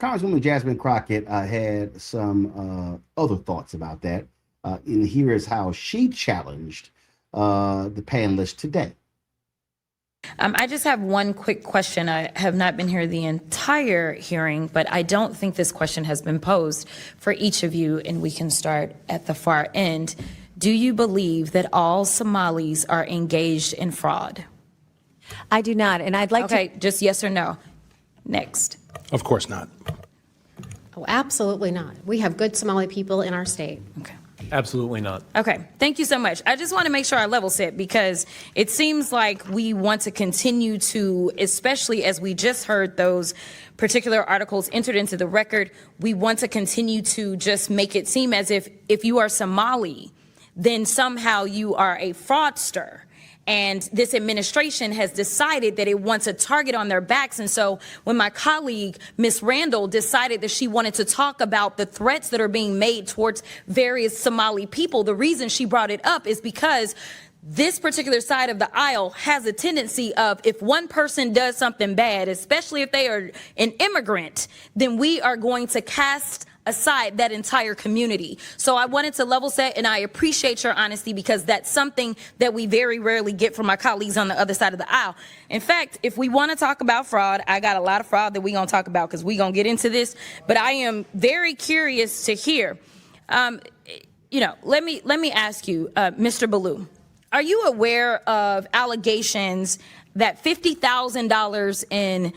Congresswoman Jasmine Crockett had some other thoughts about that. And here is how she challenged the panelists today. I just have one quick question. I have not been here the entire hearing, but I don't think this question has been posed for each of you, and we can start at the far end. Do you believe that all Somalis are engaged in fraud? I do not, and I'd like to... Okay, just yes or no. Next. Of course not. Oh, absolutely not. We have good Somali people in our state. Okay. Absolutely not. Okay, thank you so much. I just want to make sure I level set, because it seems like we want to continue to, especially as we just heard those particular articles entered into the record, we want to continue to just make it seem as if you are Somali, then somehow you are a fraudster. And this administration has decided that it wants a target on their backs. And so when my colleague, Ms. Randall, decided that she wanted to talk about the threats that are being made towards various Somali people, the reason she brought it up is because this particular side of the aisle has a tendency of, if one person does something bad, especially if they are an immigrant, then we are going to cast aside that entire community. So I wanted to level set, and I appreciate your honesty, because that's something that we very rarely get from my colleagues on the other side of the aisle. In fact, if we want to talk about fraud, I got a lot of fraud that we're going to talk about, because we're going to get into this, but I am very curious to hear. Let me ask you, Mr. Ballou, are you aware of allegations that $50,000 in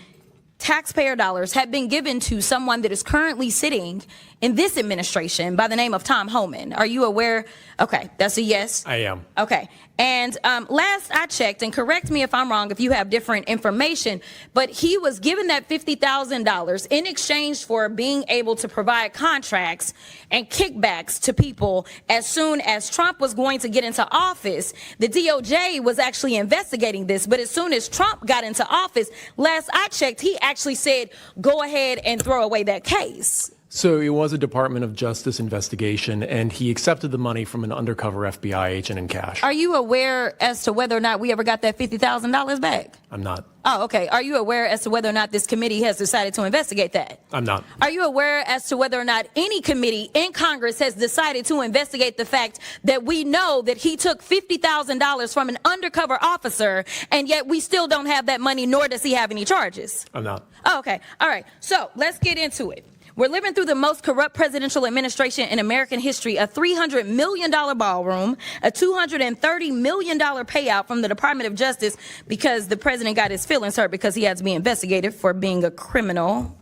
taxpayer dollars have been given to someone that is currently sitting in this administration by the name of Tom Homan? Are you aware? Okay, that's a yes. I am. Okay. And last I checked, and correct me if I'm wrong if you have different information, but he was given that $50,000 in exchange for being able to provide contracts and kickbacks to people as soon as Trump was going to get into office. The DOJ was actually investigating this, but as soon as Trump got into office, last I checked, he actually said, go ahead and throw away that case. So it was a Department of Justice investigation, and he accepted the money from an undercover FBI agent in cash. Are you aware as to whether or not we ever got that $50,000 back? I'm not. Oh, okay. Are you aware as to whether or not this committee has decided to investigate that? I'm not. Are you aware as to whether or not any committee in Congress has decided to investigate the fact that we know that he took $50,000 from an undercover officer, and yet we still don't have that money, nor does he have any charges? I'm not. Oh, okay. All right. So let's get into it. We're living through the most corrupt presidential administration in American history, a $300 million ballroom, a $230 million payout from the Department of Justice because the president got his feelings hurt because he had to be investigated for being a criminal.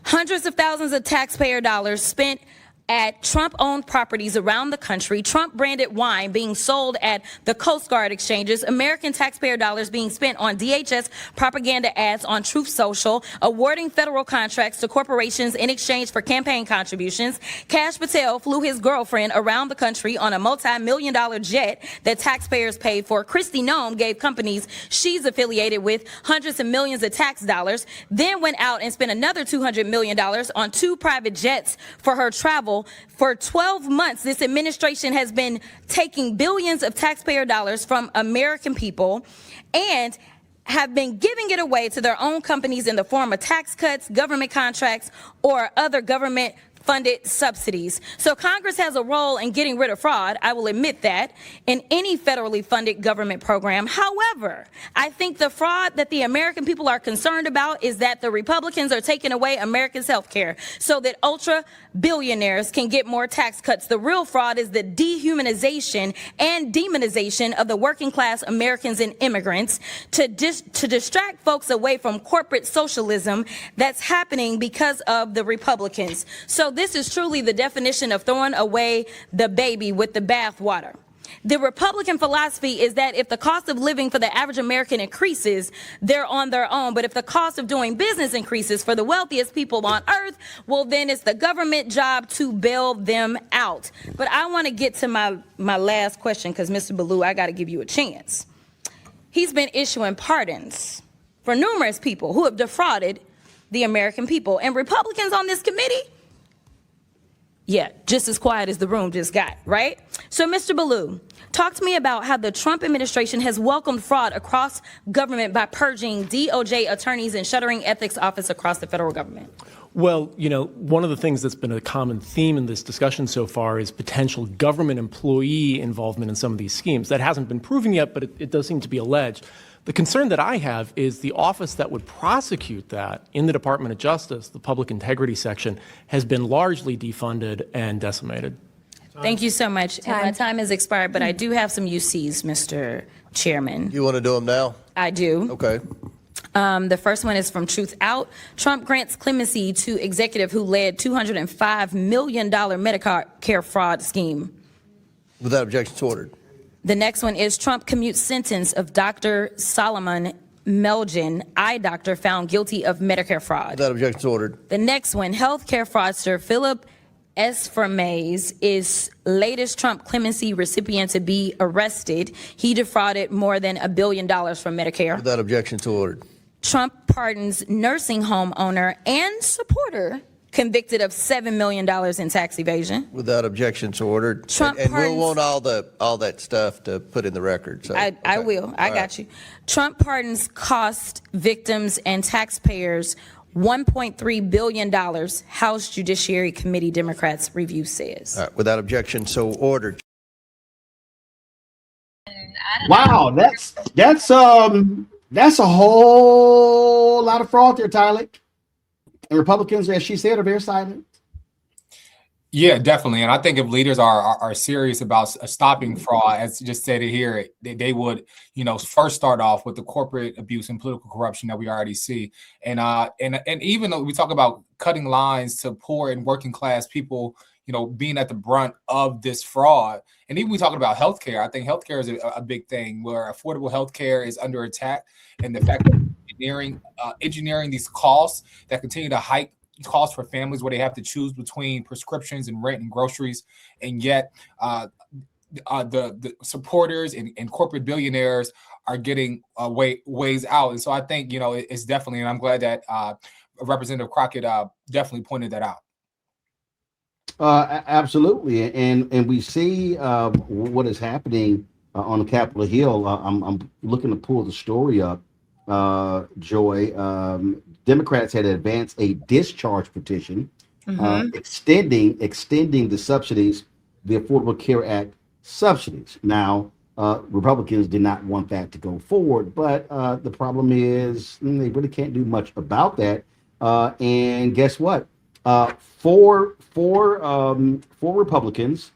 Hundreds of thousands of taxpayer dollars spent at Trump-owned properties around the country, Trump-branded wine being sold at the Coast Guard exchanges, American taxpayer dollars being spent on DHS propaganda ads on Truth Social, awarding federal contracts to corporations in exchange for campaign contributions. Kash Patel flew his girlfriend around the country on a multi-million-dollar jet that taxpayers paid for. Kristi Noem gave companies she's affiliated with hundreds of millions of tax dollars, then went out and spent another $200 million on 2 private jets for her travel. For 12 months, this administration has been taking billions of taxpayer dollars from American people and have been giving it away to their own companies in the form of tax cuts, government contracts, or other government funded subsidies. So Congress has a role in getting rid of fraud, I will admit that, in any federally funded government program. However, I think the fraud that the American people are concerned about is that the Republicans are taking away Americans' health care so that ultra billionaires can get more tax cuts. The real fraud is the dehumanization and demonization of the working class Americans and immigrants to distract folks away from corporate socialism that's happening because of the Republicans. So this is truly the definition of throwing away the baby with the bathwater. The Republican philosophy is that if the cost of living for the average American increases, they're on their own. But if the cost of doing business increases for the wealthiest people on earth, well, then it's the government job to bail them out. But I want to get to my last question, because Mr. Ballou, I got to give you a chance. He's been issuing pardons for numerous people who have defrauded the American people. And Republicans on this committee, yeah, just as quiet as the room just got, right? So, Mr. Ballou, talk to me about how the Trump administration has welcomed fraud across government by purging DOJ attorneys and shuttering ethics office across the federal government. Well, one of the things that's been a common theme in this discussion so far is potential government employee involvement in some of these schemes. That hasn't been proven yet, but it does seem to be alleged. The concern that I have is the office that would prosecute that in the Department of Justice, the Public Integrity Section, has been largely defunded and decimated. Thank you so much. And my time has expired, but I do have some UCs, Mr. Chairman. You want to do them now? I do. Okay. The first one is from Truth Out. Trump grants clemency to executive who led $205 million Medicare fraud scheme. Without objection, it's ordered. The next one is Trump commutes sentence of Dr. Solomon Melgen, eye doctor, found guilty of Medicare fraud. Without objection, it's ordered. The next one, healthcare fraudster Philip Esfermaze is latest Trump clemency recipient to be arrested. He defrauded more than $1 billion from Medicare. Without objection, it's ordered. Trump pardons nursing home owner and supporter convicted of $7 million in tax evasion. Without objection, it's ordered. Trump and we'll pardons- want all that stuff to put in the record. So, I will. I got you. Trump pardons cost victims and taxpayers $1.3 billion, House Judiciary Committee Democrats review says. All right, without objection, so ordered. Wow, that's a whole lot of fraud there, Tyler. And Republicans, as she said, are very silent. Yeah, definitely. And I think if leaders are serious about stopping fraud, as just said it here, they would, first start off with the corporate abuse and political corruption that we already see. And even though we talk about cutting lines to poor and working class people, being at the brunt of this fraud. And even we talking about healthcare, I think healthcare is a big thing where affordable healthcare is under attack. And the fact that engineering these costs that continue to hike costs for families where they have to choose between prescriptions and rent and groceries, and yet the supporters and corporate billionaires are getting ways out. And so I think it's definitely, and I'm glad that Representative Crockett definitely pointed that out. Absolutely, and we see what is happening on Capitol Hill. I'm looking to pull the story up. Joy, Democrats had advanced a discharge petition extending the subsidies, the Affordable Care Act subsidies. Now, Republicans did not want that to go forward, but the problem is they really can't do much about that. And guess what? Four Republicans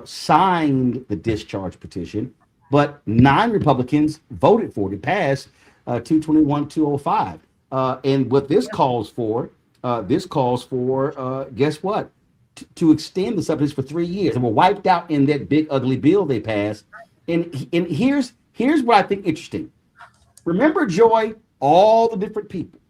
signed the discharge petition, but 9 Republicans voted for it. It passed 221-205. And what this calls for, guess what? To extend the subsidies for 3 years. They were wiped out in that big ugly bill they passed. And here's what I think interesting. Remember, Joy, all the different people,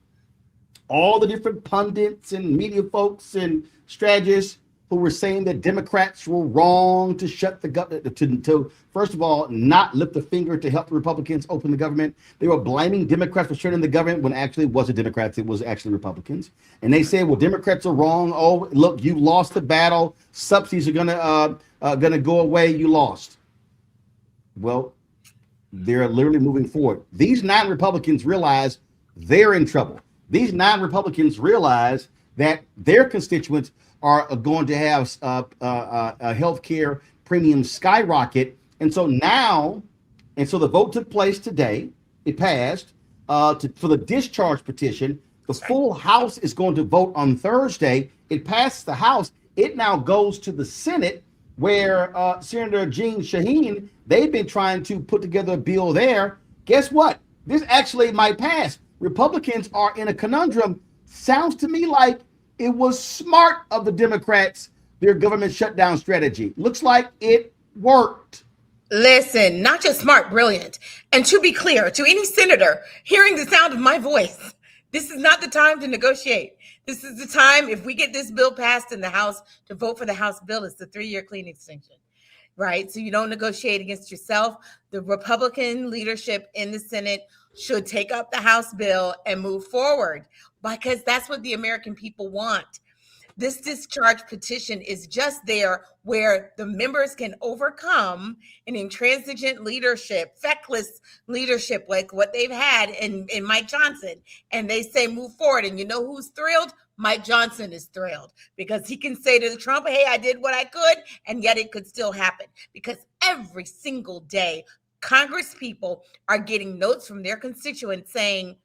all the different pundits and media folks and strategists who were saying that Democrats were wrong to shut the government, to first of all, not lift the finger to help the Republicans open the government. They were blaming Democrats for shutting the government when actually it wasn't Democrats, it was actually Republicans. And they said, well, Democrats are wrong. Oh, look, you lost the battle. Subsidies are gonna go away. You lost. Well, they're literally moving forward. These 9 Republicans realize they're in trouble. These 9 Republicans realize that their constituents are going to have health care premiums skyrocket. And so the vote took place today. It passed for the discharge petition. The full House is going to vote on Thursday. It passed the House. It now goes to the Senate, where Senator Jean Shaheen, they've been trying to put together a bill there. Guess what? This actually might pass. Republicans are in a conundrum. Sounds to me like it was smart of the Democrats, their government shutdown strategy. Looks like it worked. Listen, not just smart, brilliant. And to be clear, to any senator hearing the sound of my voice, this is not the time to negotiate. This is the time, if we get this bill passed in the House, to vote for the House bill. It's the 3-year clean extension, right? So you don't negotiate against yourself. The Republican leadership in the Senate should take up the House bill and move forward, because that's what the American people want. This discharge petition is just there where the members can overcome an intransigent leadership, feckless leadership like what they've had in Mike Johnson. And they say move forward. And you know who's thrilled? Mike Johnson is thrilled because he can say to Trump, hey, I did what I could, and yet it could still happen. Because every single day, Congress people are getting notes from their constituents saying,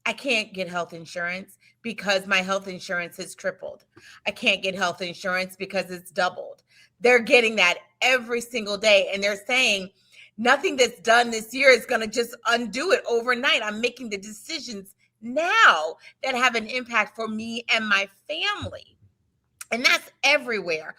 I can't get health insurance because my health insurance has tripled. I can't get health insurance because it's doubled. They're getting that every single day. And they're saying nothing that's done this year is going to just undo it overnight. I'm making the decisions now that have an impact for me and my family. And that's everywhere.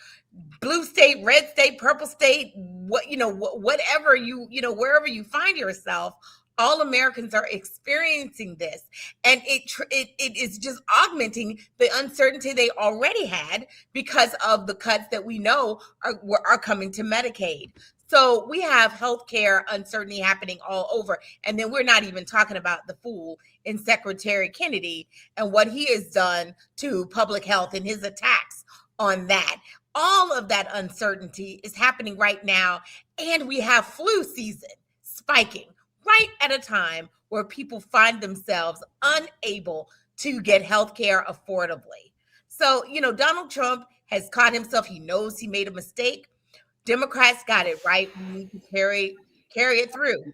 Blue state, red state, purple state, whatever wherever you find yourself, all Americans are experiencing this. And it is just augmenting the uncertainty they already had because of the cuts that we know are coming to Medicaid. So we have healthcare uncertainty happening all over. And then we're not even talking about the fool in Secretary Kennedy and what he has done to public health and his attacks on that. All of that uncertainty is happening right now. And we have flu season spiking right at a time where people find themselves unable to get healthcare affordably. So, Donald Trump has caught himself. He knows he made a mistake. Democrats got it right. We need to carry it through.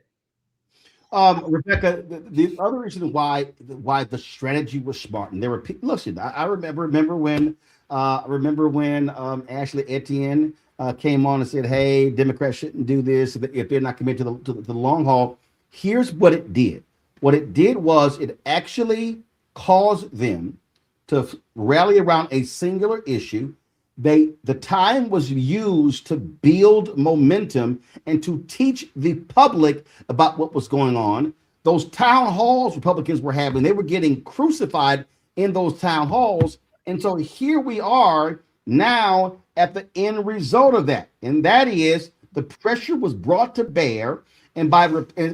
Rebecca, the other reason why the strategy was smart, and there were people. Listen, I remember when Ashley Etienne came on and said, "Hey, Democrats shouldn't do this if they're not committed to the long haul." Here's what it did. What it did was it actually caused them to rally around a singular issue. The time was used to build momentum and to teach the public about what was going on. Those town halls Republicans were having, they were getting crucified in those town halls. And so here we are now at the end result of that. And that is the pressure was brought to bear. And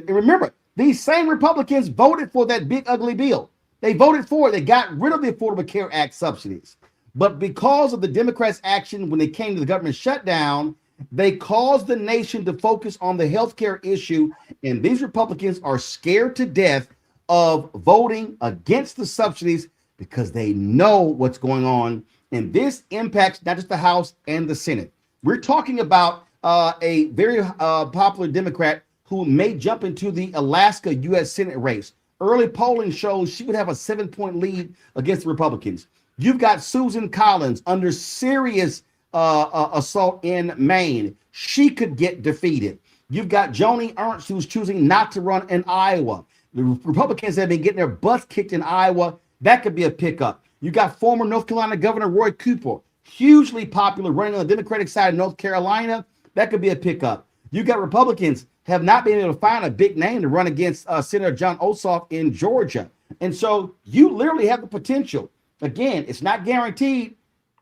remember, these same Republicans voted for that big ugly bill. They voted for it. They got rid of the Affordable Care Act subsidies. But because of the Democrats' action when they came to the government shutdown, they caused the nation to focus on the healthcare issue. And these Republicans are scared to death of voting against the subsidies because they know what's going on. And this impacts not just the House and the Senate. We're talking about a very popular Democrat who may jump into the Alaska U.S. Senate race. Early polling shows she would have a 7-point lead against the Republicans. You've got Susan Collins under serious assault in Maine. She could get defeated. You've got Joni Ernst, who's choosing not to run in Iowa. The Republicans have been getting their butts kicked in Iowa. That could be a pickup. You got former North Carolina Governor Roy Cooper, hugely popular, running on the Democratic side of North Carolina. That could be a pickup. You got Republicans have not been able to find a big name to run against Senator John Ossoff in Georgia. And so you literally have the potential. Again, it's not guaranteed.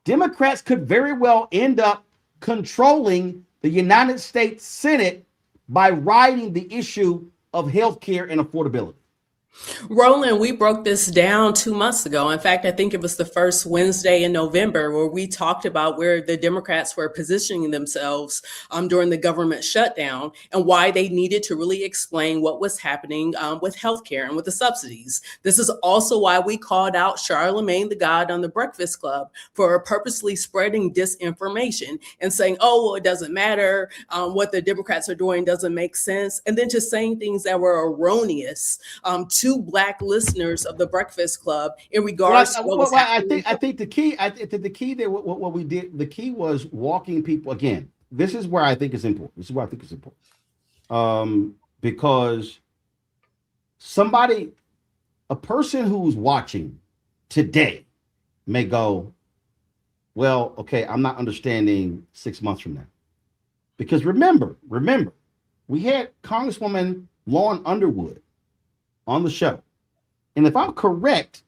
Democrats could very well end up controlling the United States Senate by riding the issue of health care and affordability. Roland, we broke this down 2 months ago. In fact, I think it was the first Wednesday in November where we talked about where the Democrats were positioning themselves during the government shutdown and why they needed to really explain what was happening with healthcare and with the subsidies. This is also why we called out Charlemagne the God on the Breakfast Club for purposely spreading disinformation and saying, oh, well, it doesn't matter. What the Democrats are doing doesn't make sense. And then just saying things that were erroneous to Black listeners of the Breakfast Club in regards to what was happening. I think the key there, what we did, the key was walking people. Again, this is where I think it's important. Because a person who's watching today may go, well, okay, I'm not understanding 6 months from now. Because remember, we had Congresswoman Lauren Underwood on the show. And if I'm correct,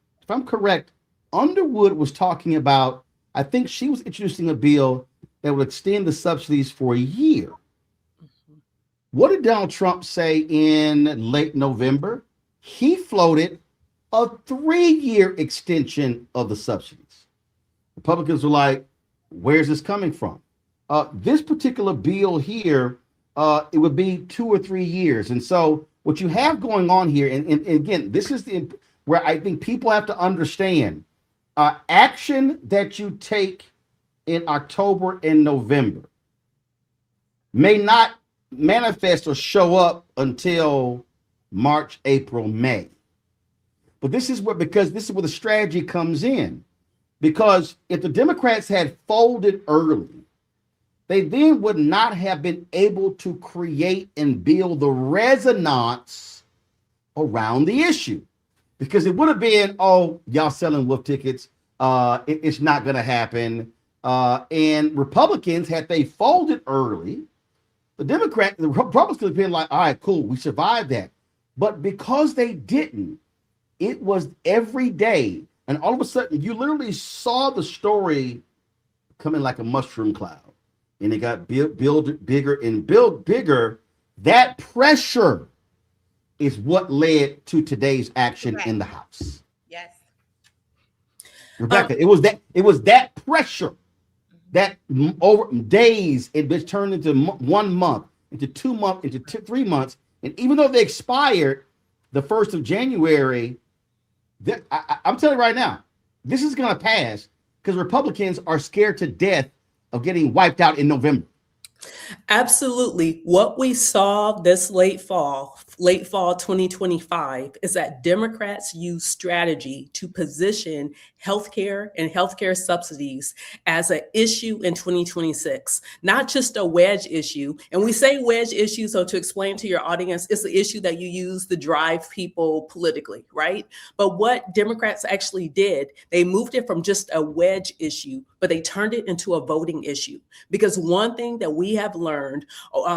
Underwood was talking about, I think she was introducing a bill that would extend the subsidies for a year. What did Donald Trump say in late November? He floated a 3-year extension of the subsidies. Republicans were like, where's this coming from? This particular bill here, it would be 2 or 3 years. And so what you have going on here, and again, this is where I think people have to understand. action that you take in October and November may not manifest or show up until March, April, May. But this is where the strategy comes in. Because if the Democrats had folded early, they then would not have been able to create and build the resonance around the issue. Because it would have been, oh, y'all selling wolf tickets. It's not going to happen. And Republicans, had they folded early, the Republicans could have been like, all right, cool, we survived that. But because they didn't, it was every day. And all of a sudden, you literally saw the story coming like a mushroom cloud. And it got built bigger and built bigger. That pressure is what led to today's action in the House. Yes. Rebecca, it was that pressure that over days, it was turned into 1 month, into 2 months, into 3 months. And even though they expired the 1st of January, I'm telling you right now, this is going to pass because Republicans are scared to death of getting wiped out in November. Absolutely. What we saw this late fall 2025, is that Democrats use strategy to position healthcare and healthcare subsidies as an issue in 2026, not just a wedge issue. And we say wedge issue, so to explain to your audience, it's the issue that you use to drive people politically, right? But what Democrats actually did, they moved it from just a wedge issue, but they turned it into a voting issue. Because one thing that we have learned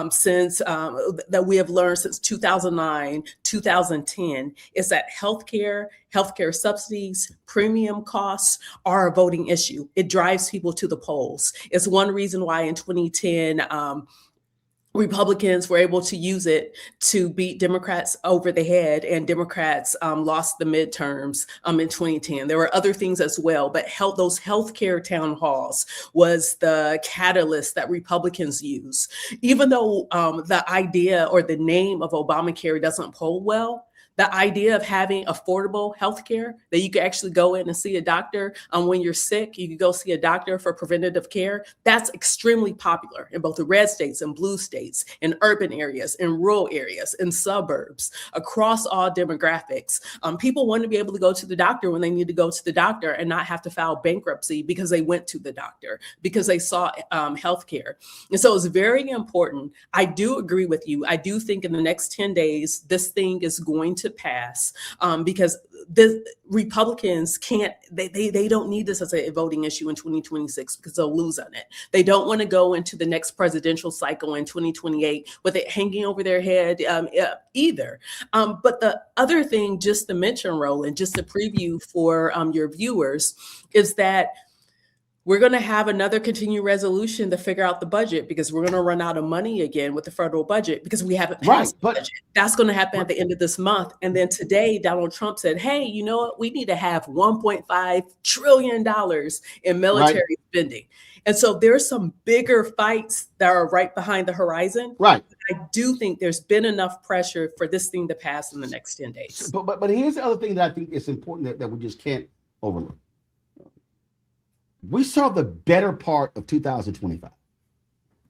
since 2009, 2010, is that healthcare subsidies, premium costs are a voting issue. It drives people to the polls. It's one reason why in 2010, Republicans were able to use it to beat Democrats over the head, and Democrats lost the midterms in 2010. There were other things as well, but those healthcare town halls was the catalyst that Republicans use. Even though the idea or the name of Obamacare doesn't poll well, the idea of having affordable healthcare that you can actually go in and see a doctor when you're sick, you can go see a doctor for preventative care. That's extremely popular in both the red states and blue states, in urban areas, in rural areas, in suburbs, across all demographics. People want to be able to go to the doctor when they need to go to the doctor and not have to file bankruptcy because they went to the doctor, because they saw healthcare. And so it's very important. I do agree with you. I do think in the next 10 days, this thing is going to pass because the Republicans they don't need this as a voting issue in 2026 because they'll lose on it. They don't want to go into the next presidential cycle in 2028 with it hanging over their head either. But the other thing, just to mention, Roland, just a preview for your viewers, is that we're going to have another continued resolution to figure out the budget because we're going to run out of money again with the federal budget because we haven't passed the budget. That's going to happen at the end of this month. And then today, Donald Trump said, hey, you know what? We need to have $1.5 trillion in military spending. And so there's some bigger fights that are right behind the horizon. Right. I do think there's been enough pressure for this thing to pass in the next 10 days. But here's the other thing that I think is important that we just can't overlook. We saw the better part of 2025.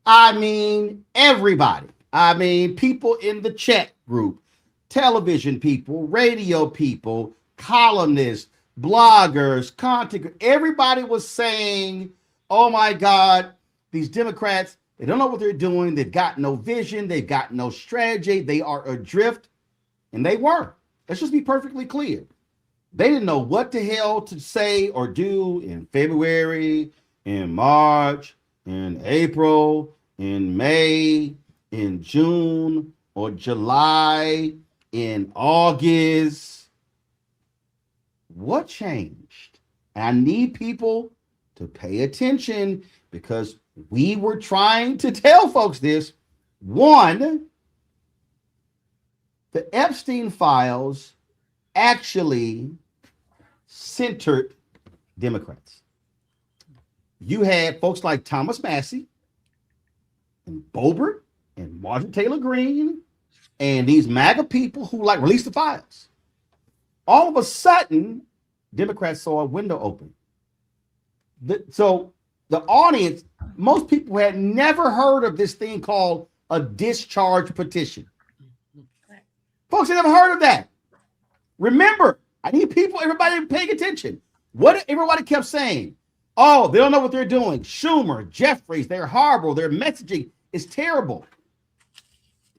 I mean, everybody. I mean, people in the chat group, television people, radio people, columnists, bloggers, content. Everybody was saying, oh my God, these Democrats, they don't know what they're doing. They've got no vision. They've got no strategy. They are adrift. And they were. Let's just be perfectly clear. They didn't know what the hell to say or do in February, in March, in April, in May, in June, or July, in August. What changed? And I need people to pay attention because we were trying to tell folks this. One, the Epstein files actually centered Democrats. You had folks like Thomas Massey and Boebert and Marjorie Taylor Greene and these MAGA people who released the files. All of a sudden, Democrats saw a window open. So the audience, most people had never heard of this thing called a discharge petition. Folks had never heard of that. Remember, I need people, everybody paying attention. What everybody kept saying, oh, they don't know what they're doing. Schumer, Jeffries, they're horrible. Their messaging is terrible.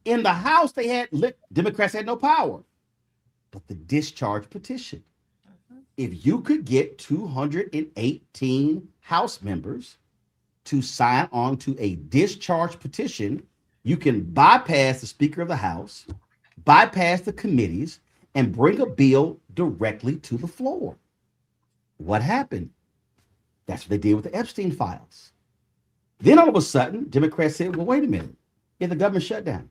In the House, Democrats had no power. But the discharge petition, if you could get 218 House members to sign on to a discharge petition, you can bypass the Speaker of the House, bypass the committees, and bring a bill directly to the floor. What happened? That's what they did with the Epstein files. Then all of a sudden, Democrats said, well, wait a minute. Yeah, the government shut down.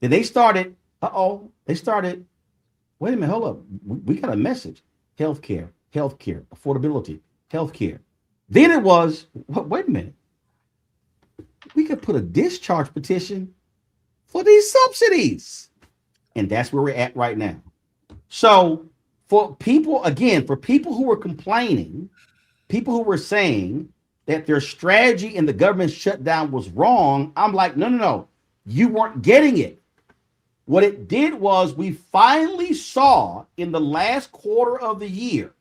Then they started, wait a minute, hold up. We got a message. Healthcare, affordability, healthcare. Then it was, wait a minute. We could put a discharge petition for these subsidies. And that's where we're at right now. So for people who were complaining, people who were saying that their strategy in the government shutdown was wrong, I'm like, no. You weren't getting it. What it did was we finally saw in the last quarter of the year,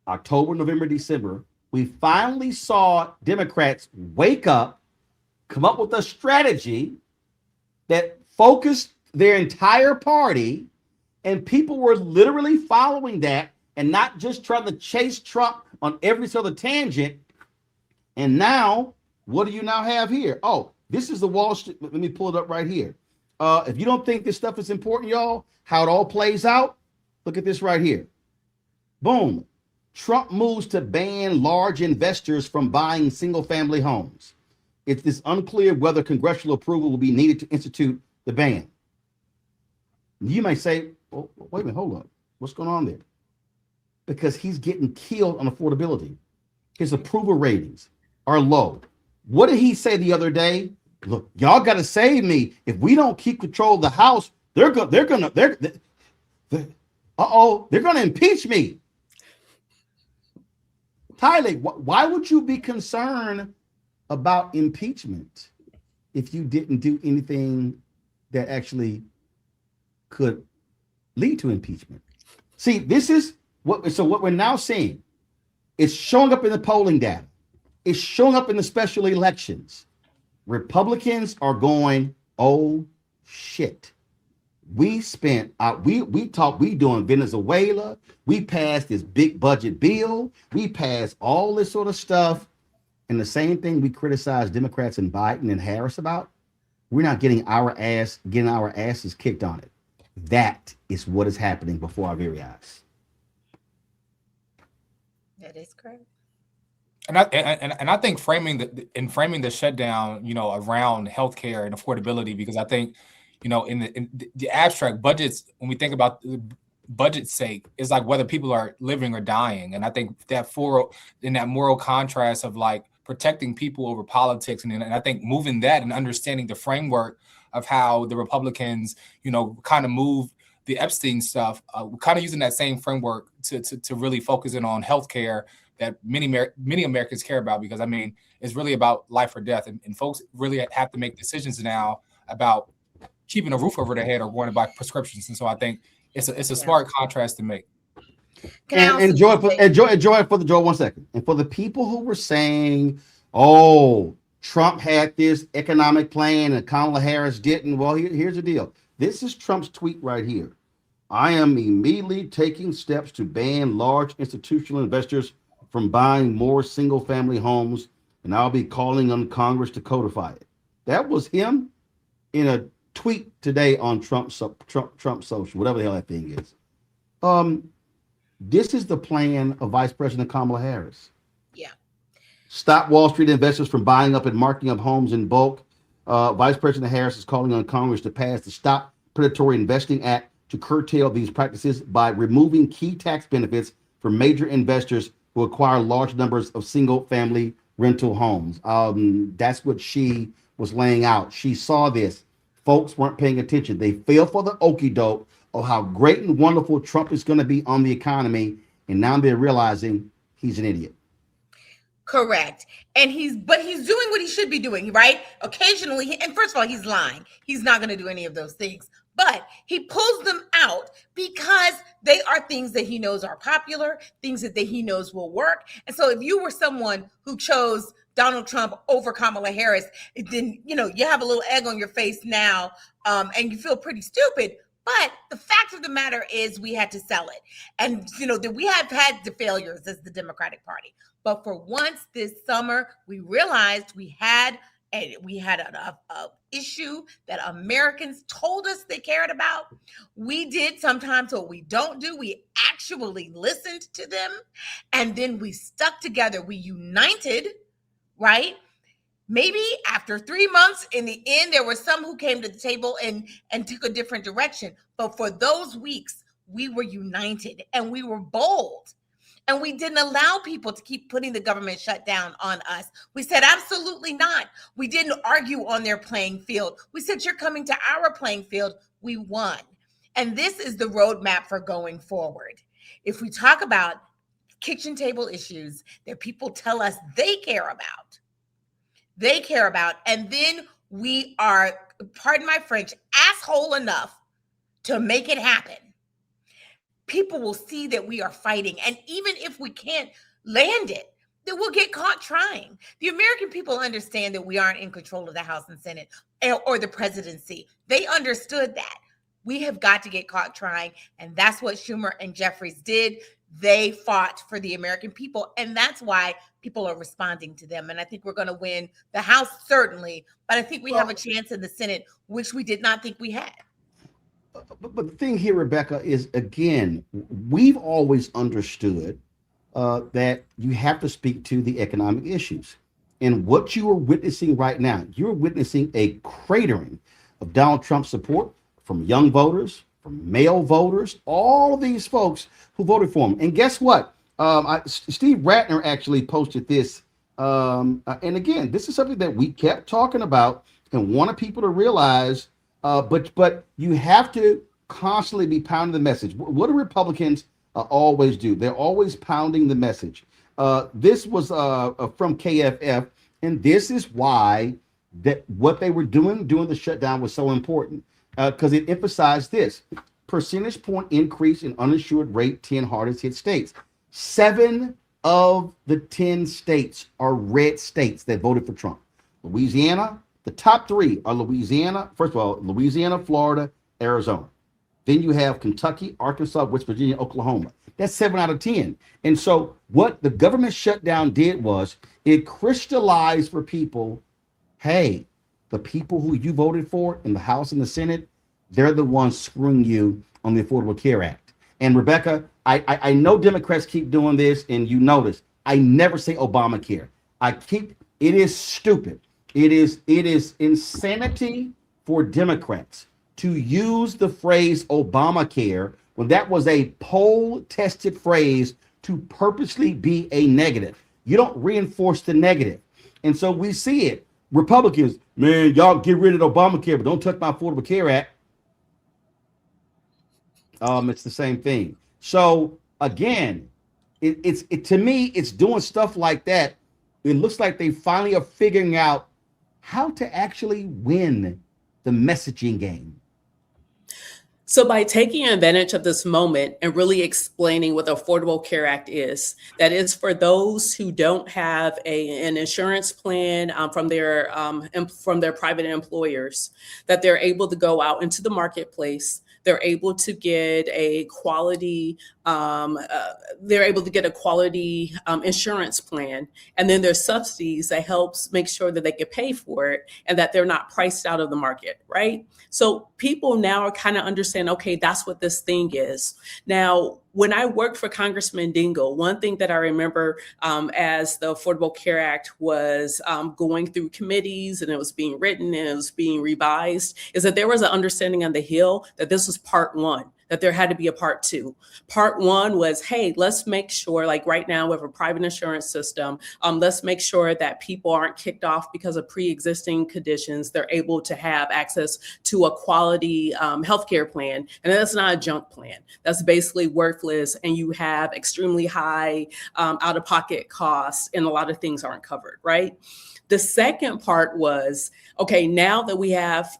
October, November, December, we finally saw Democrats wake up, come up with a strategy that focused their entire party, and people were literally following that and not just trying to chase Trump on every sort of tangent. And now, what do you now have here? Oh, this is the Wall Street. Let me pull it up right here. If you don't think this stuff is important, y'all, how it all plays out, look at this right here. Boom. Trump moves to ban large investors from buying single-family homes. It's unclear whether congressional approval will be needed to institute the ban. You may say, oh, wait a minute, hold up. What's going on there? Because he's getting killed on affordability. His approval ratings are low. What did he say the other day? Look, y'all got to save me. If we don't keep control of the House, they're going to impeach me. Tyler, why would you be concerned about impeachment if you didn't do anything that actually could lead to impeachment? See, this is what we're now seeing. It's showing up in the polling data. It's showing up in the special elections. Republicans are going, oh shit. We spent we doing Venezuela. We passed this big budget bill. We passed all this sort of stuff. And the same thing we criticize Democrats and Biden and Harris about, we're not getting our asses kicked on it. That is what is happening before our very eyes. That is correct. And I think framing the shutdown, around healthcare and affordability, because I think, in the abstract budgets, when we think about the budget's sake, is like whether people are living or dying. And I think that in that moral contrast of like protecting people over politics, and I think moving that and understanding the framework of how the Republicans, kind of moved the Epstein stuff, kind of using that same framework to really focus in on healthcare that many Americans care about, because I mean, it's really about life or death, and folks really have to make decisions now about keeping a roof over their head or going to buy prescriptions. And so I think it's a smart contrast to make. Enjoy for the Joy 1 second. And for the people who were saying, oh, Trump had this economic plan and Kamala Harris didn't. Well, here's the deal. This is Trump's tweet right here. I am immediately taking steps to ban large institutional investors from buying more single-family homes, and I'll be calling on Congress to codify it. That was him in a tweet today on Trump social, whatever the hell that thing is. This is the plan of Vice President Kamala Harris. Yeah. Stop Wall Street investors from buying up and marking up homes in bulk. Vice President Harris is calling on Congress to pass the Stop Predatory Investing Act to curtail these practices by removing key tax benefits for major investors who acquire large numbers of single-family rental homes. That's what she was laying out. She saw this. Folks weren't paying attention. They fell for the okie doke of how great and wonderful Trump is going to be on the economy, and now they're realizing he's an idiot. Correct. And he's doing what he should be doing, right? Occasionally, and first of all, he's lying. He's not going to do any of those things. But he pulls them out because they are things that he knows are popular, things that he knows will work. And so if you were someone who chose Donald Trump over Kamala Harris, then, you have a little egg on your face now, and you feel pretty stupid. But the fact of the matter is we had to sell it. And, that we have had the failures as the Democratic Party. But for once this summer, we realized we had an issue that Americans told us they cared about. We did sometimes what we don't do. We actually listened to them, and then we stuck together. We united, right? Maybe after 3 months, in the end, there were some who came to the table and took a different direction. But for those weeks, we were united and we were bold. And we didn't allow people to keep putting the government shutdown on us. We said, absolutely not. We didn't argue on their playing field. We said, you're coming to our playing field. We won. And this is the roadmap for going forward. If we talk about kitchen table issues that people tell us they care about, and then we are, pardon my French, asshole enough to make it happen, people will see that we are fighting. And even if we can't land it, then we'll get caught trying. The American people understand that we aren't in control of the House and Senate or the presidency. They understood that. We have got to get caught trying. And that's what Schumer and Jeffries did. They fought for the American people. And that's why people are responding to them. And I think we're going to win the House, certainly. But I think we have a chance in the Senate, which we did not think we had. But the thing here, Rebecca, is, again, we've always understood that you have to speak to the economic issues. And what you are witnessing right now, you're witnessing a cratering of Donald Trump's support from young voters, from male voters, all of these folks who voted for him. And guess what? Steve Ratner actually posted this. And again, this is something that we kept talking about and wanted people to realize. But you have to constantly be pounding the message. What do Republicans always do? They're always pounding the message. This was from KFF, and this is why that what they were doing during the shutdown was so important, because it emphasized this percentage point increase in uninsured rate 10 hardest hit states. 7 of the 10 states are red states that voted for Trump. Louisiana. The top 3 are Louisiana. First of all, Louisiana, Florida, Arizona. Then you have Kentucky, Arkansas, West Virginia, Oklahoma. That's 7 out of 10. And so what the government shutdown did was it crystallized for people, hey, the people who you voted for in the House and the Senate, they're the ones screwing you on the Affordable Care Act. And Rebecca, I know Democrats keep doing this, and you notice I never say Obamacare. It is stupid. It is insanity for Democrats to use the phrase Obamacare when that was a poll-tested phrase to purposely be a negative. You don't reinforce the negative. And so we see it. Republicans, man, y'all get rid of Obamacare, but don't touch my Affordable Care Act. It's the same thing. So again, to me, it's doing stuff like that. It looks like they finally are figuring out how to actually win the messaging game. So by taking advantage of this moment and really explaining what the Affordable Care Act is, that is for those who don't have an insurance plan from their private employers, that they're able to go out into the marketplace. They're able to get a quality, insurance plan. And then there's subsidies that helps make sure that they can pay for it and that they're not priced out of the market, right? So people now are kind of understand, okay, that's what this thing is. Now, when I worked for Congressman Dingell, one thing that I remember as the Affordable Care Act was going through committees and it was being written and it was being revised is that there was an understanding on the Hill that this was part 1, that there had to be a part two. Part one was, hey, let's make sure, like right now we have a private insurance system. Let's make sure that people aren't kicked off because of pre-existing conditions. They're able to have access to a quality healthcare plan. And that's not a junk plan. That's basically worthless, and you have extremely high out-of-pocket costs, and a lot of things aren't covered, right? The second part was, okay, now that we have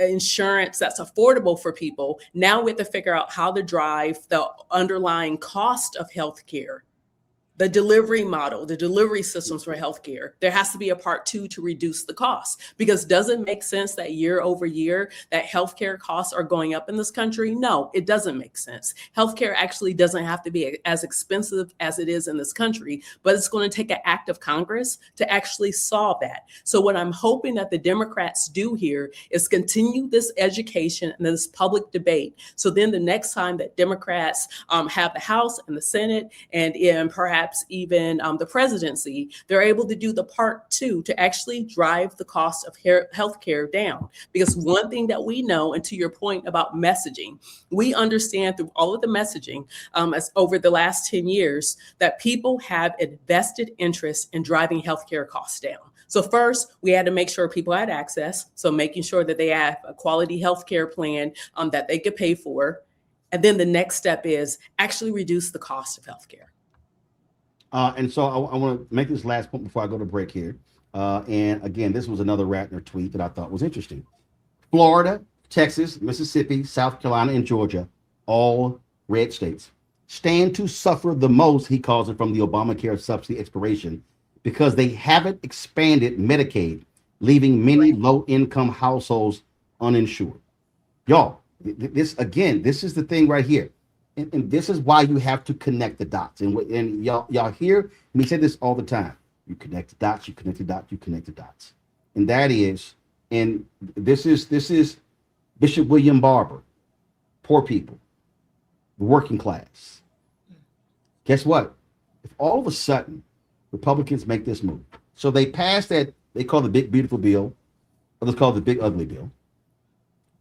insurance that's affordable for people, now we have to figure out how to drive the underlying cost of healthcare, the delivery model, the delivery systems for healthcare. There has to be a part two to reduce the cost, because does it make sense that year over year that healthcare costs are going up in this country? No, it doesn't make sense. Healthcare actually doesn't have to be as expensive as it is in this country, but it's going to take an act of Congress to actually solve that. So what I'm hoping that the Democrats do here is continue this education and this public debate. So then the next time that Democrats have the House and the Senate and perhaps even the presidency, they're able to do the part two to actually drive the cost of healthcare down. Because one thing that we know, and to your point about messaging, we understand through all of the messaging as over the last 10 years that people have a vested interest in driving healthcare costs down. So first, we had to make sure people had access. So making sure that they have a quality healthcare plan that they could pay for. And then the next step is actually reduce the cost of healthcare. And so I want to make this last point before I go to break here. And again, this was another Ratner tweet that I thought was interesting. Florida, Texas, Mississippi, South Carolina, and Georgia, all red states, stand to suffer the most, he calls it, from the Obamacare subsidy expiration because they haven't expanded Medicaid, leaving many low-income households uninsured. Y'all, this is the thing right here. And this is why you have to connect the dots. And y'all hear me say this all the time. You connect the dots, you connect the dots, you connect the dots. And that is, and this is Bishop William Barber, poor people, the working class. Guess what? If all of a sudden Republicans make this move, so they pass that, they call the big beautiful bill, or let's call it the big ugly bill.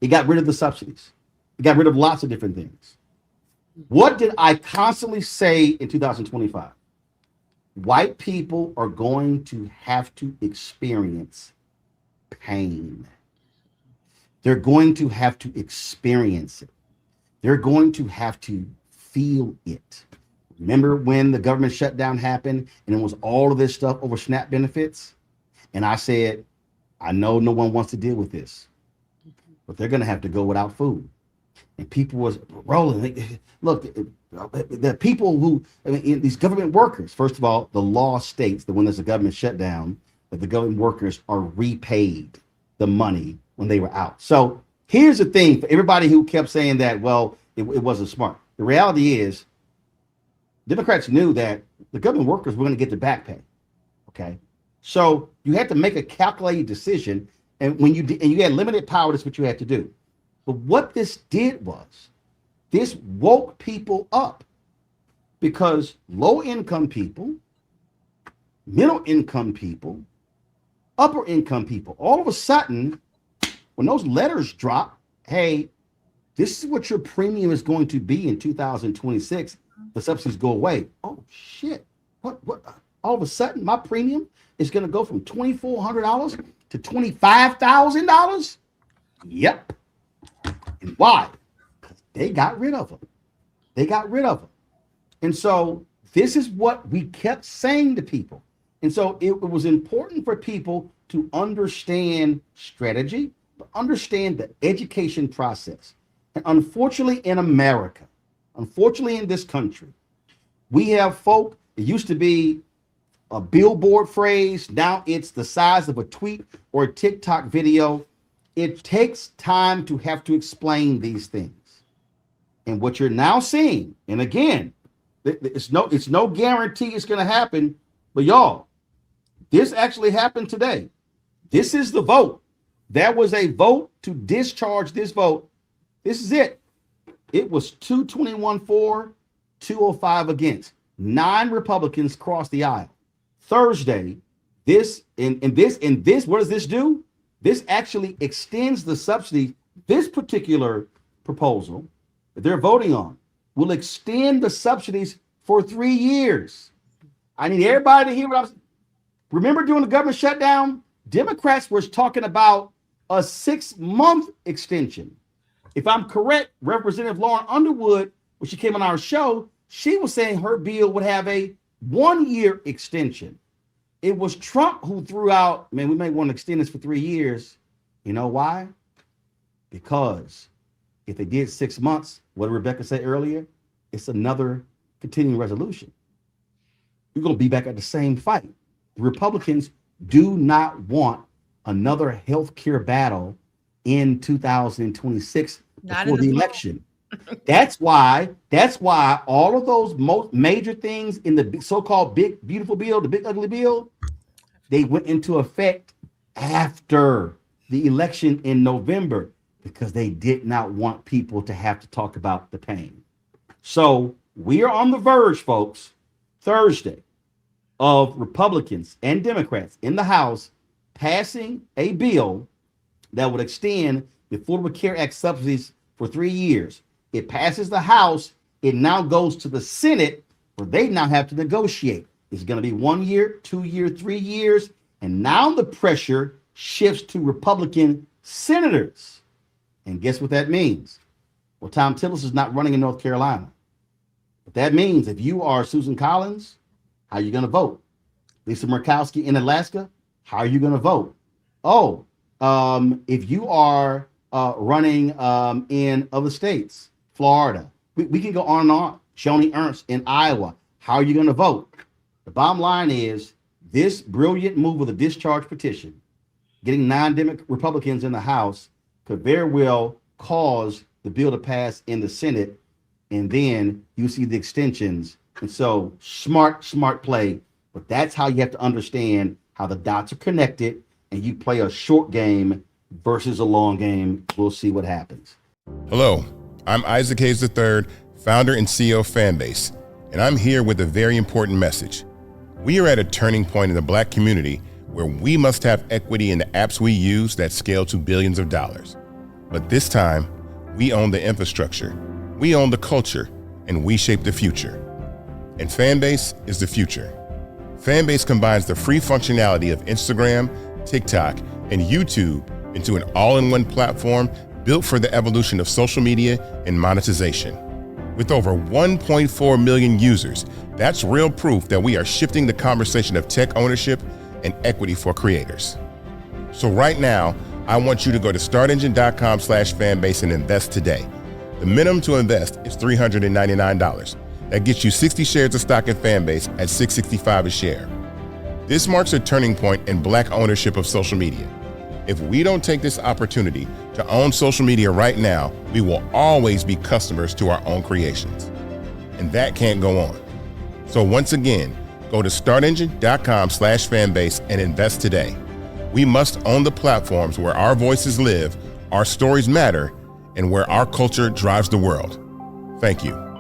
It got rid of the subsidies. It got rid of lots of different things. What did I constantly say in 2025? White people are going to have to experience pain. They're going to have to experience it. They're going to have to feel it. Remember when the government shutdown happened and it was all of this stuff over SNAP benefits? And I said, I know no one wants to deal with this, but they're going to have to go without food. And people was rolling. Look, the people who, these government workers, first of all, the law states that when there's a government shutdown, that the government workers are repaid the money when they were out. So here's the thing for everybody who kept saying that, well, it wasn't smart. The reality is Democrats knew that the government workers were going to get their back pay. Okay. So you had to make a calculated decision. And when you did, and you had limited power, that's what you had to do. But what this did was this woke people up, because low income people, middle income people, upper income people, all of a sudden, when those letters drop, hey, this is what your premium is going to be in 2026. The subsidies go away. Oh shit. What all of a sudden my premium is going to go from $2,400 to $25,000? Yep. And why? Because they got rid of them. They got rid of them. And so this is what we kept saying to people. And so it was important for people to understand strategy, but understand the education process. And unfortunately in America, unfortunately in this country, we have folk, it used to be a billboard phrase, now it's the size of a tweet or a TikTok video. It takes time to have to explain these things. And what you're now seeing, and again, it's no guarantee it's going to happen, but y'all, this actually happened today. This is the vote. There was a vote to discharge this vote. This is it. It was 221 for, 205 against. 9 Republicans crossed the aisle. Thursday, this, what does this do? This actually extends the subsidy. This particular proposal that they're voting on will extend the subsidies for 3 years. I need everybody to hear what I was. Remember during the government shutdown, Democrats were talking about a 6-month extension. If I'm correct, Representative Lauren Underwood, when she came on our show, she was saying her bill would have a 1-year extension. It was Trump who threw out, man, we may want to extend this for 3 years. You know why? Because if they did 6 months, what did Rebecca say earlier? It's another continuing resolution. You're going to be back at the same fight. The Republicans do not want another health care battle in 2026 before the election. That's why all of those most major things in the so-called big, beautiful bill, the big, ugly bill, they went into effect after the election in November because they did not want people to have to talk about the pain. So we are on the verge, folks, Thursday, of Republicans and Democrats in the House passing a bill that would extend the Affordable Care Act subsidies for 3 years. It passes the House. It now goes to the Senate where they now have to negotiate. It's going to be 1 year, 2 year, 3 years. And now the pressure shifts to Republican senators. And guess what that means? Well, Tom Tillis is not running in North Carolina. But that means if you are Susan Collins, how are you going to vote? Lisa Murkowski in Alaska, how are you going to vote? Oh, if you are running in other states, Florida, we can go on and on. Joni Ernst in Iowa, how are you going to vote? The bottom line is this brilliant move of the discharge petition, getting 9 Republicans in the House, could very well cause the bill to pass in the Senate, and then you see the extensions. And so smart play, but that's how you have to understand how the dots are connected, and you play a short game versus a long game. We'll see what happens. Hello, I'm Isaac Hayes III, founder and CEO of Fanbase, and I'm here with a very important message. We are at a turning point in the Black community where we must have equity in the apps we use that scale to billions of dollars. But this time, we own the infrastructure, we own the culture, and we shape the future. And Fanbase is the future. Fanbase combines the free functionality of Instagram, TikTok, and YouTube into an all-in-one platform built for the evolution of social media and monetization. With over 1.4 million users, that's real proof that we are shifting the conversation of tech ownership and equity for creators. So right now, I want you to go to startengine.com/fanbase and invest today. The minimum to invest is $399. That gets you 60 shares of stock in Fanbase at $665 a share. This marks a turning point in Black ownership of social media. If we don't take this opportunity to own social media right now, we will always be customers to our own creations. And that can't go on. So once again, go to startengine.com/fanbase and invest today. We must own the platforms where our voices live, our stories matter, and where our culture drives the world. Thank you.